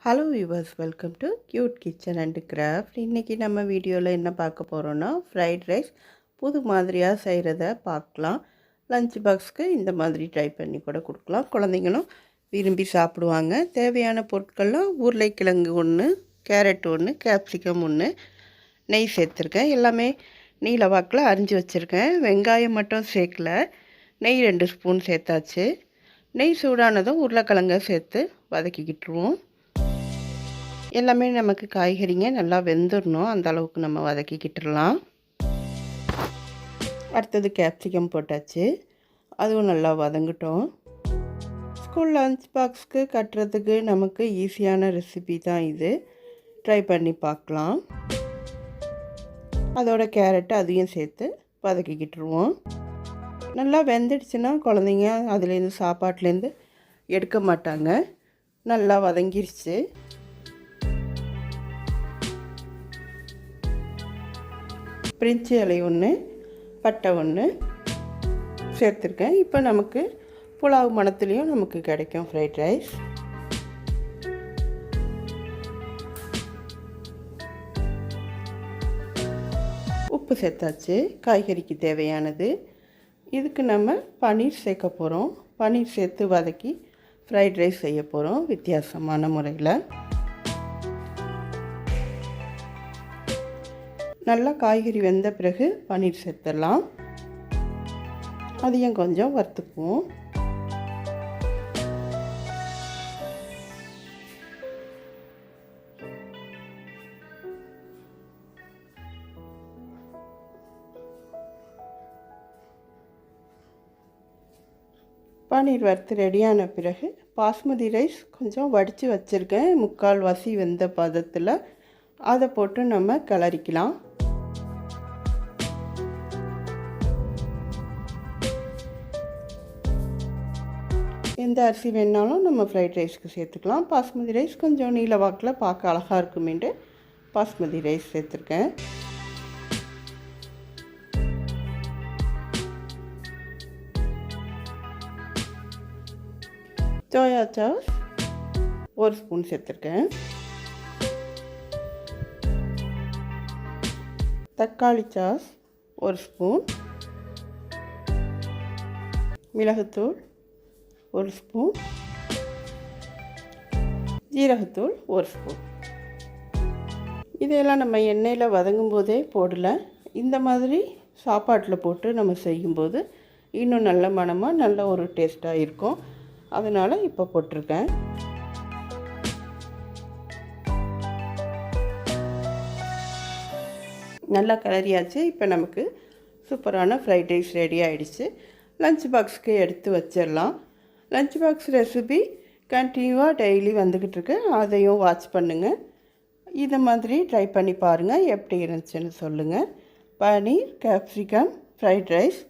Hello viewers, welcome to cute kitchen and craft. இன்றைக்கி நம்ம வீடியோவில் என்ன பார்க்க போகிறோன்னா, ஃப்ரைட் ரைஸ் புது மாதிரியாக செய்கிறத பார்க்கலாம். லஞ்ச் பாக்ஸ்க்கு இந்த மாதிரி ட்ரை பண்ணி கூட கொடுக்கலாம். குழந்தைங்களும் விரும்பி சாப்பிடுவாங்க. தேவையான பொருட்கள்லாம் உருளைக்கிழங்கு ஒன்று, கேரட் ஒன்று, கேப்சிகம் ஒன்று, நெய் சேர்த்துருக்கேன். எல்லாமே நீல வாக்கில் அரிஞ்சு வச்சுருக்கேன். வெங்காயம் மட்டும் சேர்க்கல, நெய் 2 ஸ்பூன் சேர்த்தாச்சு. நெய் சூடானதும் உருளைக்கிழங்க சேர்த்து வதக்கிக்கிட்டுருவோம். எல்லாமே நமக்கு காய்கறிங்க நல்லா வெந்துடணும், அந்த அளவுக்கு நம்ம வதக்கிக்கிட்டுடலாம். அடுத்தது கேப்சிகம் போட்டாச்சு, அதுவும் நல்லா வதங்கட்டும். ஸ்கூல் லஞ்ச் பாக்ஸ்க்கு கட்டுறதுக்கு நமக்கு ஈஸியான ரெசிபி தான் இது. ட்ரை பண்ணி பார்க்கலாம். அதோட கேரட்டு அதையும் சேர்த்து வதக்கிக்கிட்டுருவோம். நல்லா வெந்துடுச்சுன்னா குழந்தைங்க அதுலேருந்து சாப்பாட்லேருந்து எடுக்க மாட்டாங்க. நல்லா வதங்கிருச்சு. பிரிஞ்சி இலை ஒன்று, பட்டை ஒன்று சேர்த்துருக்கேன். இப்போ நமக்கு புலாவ் மணத்துலேயும் நமக்கு கிடைக்கும் ஃப்ரைட் ரைஸ். உப்பு சேர்த்தாச்சு, காய்கறிக்கு தேவையானது. இதுக்கு நம்ம பன்னீர் சேர்க்க போகிறோம். பன்னீர் சேர்த்து வதக்கி ஃப்ரைட் ரைஸ் செய்ய போகிறோம் வித்தியாசமான முறையில். நல்லா காய்கறி வெந்த பிறகு பன்னீர் சேர்த்துடலாம். அதையும் கொஞ்சம் வறுத்துக்குவோம். பன்னீர் வறுத்து ரெடியான பிறகு பாஸ்மதி ரைஸ் கொஞ்சம் வடித்து வச்சுருக்கேன், 3/4 வாசி வெந்த பதத்தில். அதை போட்டு நம்ம கிளறிக்கலாம். எந்த அரிசி வேணாலும் நம்ம ஃப்ரைட் ரைஸ்க்கு சேர்த்துக்கலாம். பாஸ்மதி ரைஸ் கொஞ்சம் நீல வாக்கில் பார்க்க அழகாக இருக்குமேட்டு பாஸ்மதி ரைஸ் சேர்த்துருக்கேன். சோயா சாஸ் 1 ஸ்பூன் சேர்த்துருக்கேன். தக்காளி சாஸ் 1 ஸ்பூன். மிளகுத்தூள் 1 ஸ்பூன். ஜீரகத்தூள் 1 ஸ்பூன். இதையெல்லாம் நம்ம எண்ணெயில் வதங்கும் போதே போடல, இந்த மாதிரி சாப்பாட்டில் போட்டு நம்ம செய்யும்போது இன்னும் நல்ல மணமாக நல்ல ஒரு டேஸ்ட்டாக இருக்கும். அதனால் இப்போ போட்டிருக்கேன். நல்லா கிளறியாச்சு. இப்போ நமக்கு சூப்பரான ஃப்ரைட் ரைஸ் ரெடி ஆகிடுச்சு. லஞ்ச் பாக்ஸுக்கு எடுத்து வச்சிடலாம். லஞ்ச் பாக்ஸ் ரெசிபி கண்டினியூவாக டெய்லி வந்துக்கிட்டு இருக்கு, அதையும் வாட்ச் பண்ணுங்கள். இதை மாதிரி ட்ரை பண்ணி பாருங்கள், எப்படி இருந்துச்சுன்னு சொல்லுங்கள். பன்னீர் கேப்சிகம் ஃப்ரைட் ரைஸ்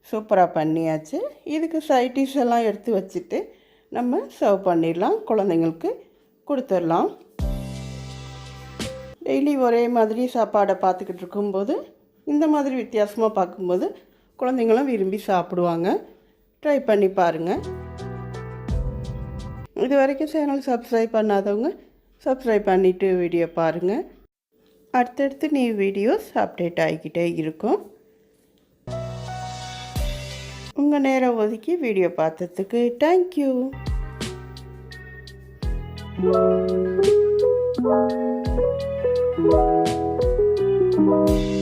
சூப்பராக பண்ணியாச்சு. இதுக்கு சைட் டிஷ் எல்லாம் எடுத்து வச்சுட்டு நம்ம சர்வ் பண்ணிடலாம், குழந்தைங்களுக்கு கொடுத்துடலாம். டெய்லி ஒரே மாதிரி சாப்பாடை பார்த்துக்கிட்டு இருக்கும்போது இந்த மாதிரி வித்தியாசமாக பார்க்கும்போது குழந்தைங்களும் விரும்பி சாப்பிடுவாங்க. ட்ரை பண்ணி பாருங்கள். இது வரைக்கும் சேனல் சப்ஸ்கிரைப் பண்ணாதவங்க சப்ஸ்கிரைப் பண்ணிவிட்டு வீடியோ பாருங்கள். அடுத்தடுத்து நீ வீடியோஸ் அப்டேட் ஆகிக்கிட்டே இருக்கும். உங்கள் நேரம் ஒதுக்கி வீடியோ பார்த்ததுக்கு தேங்க்யூ. Thank you.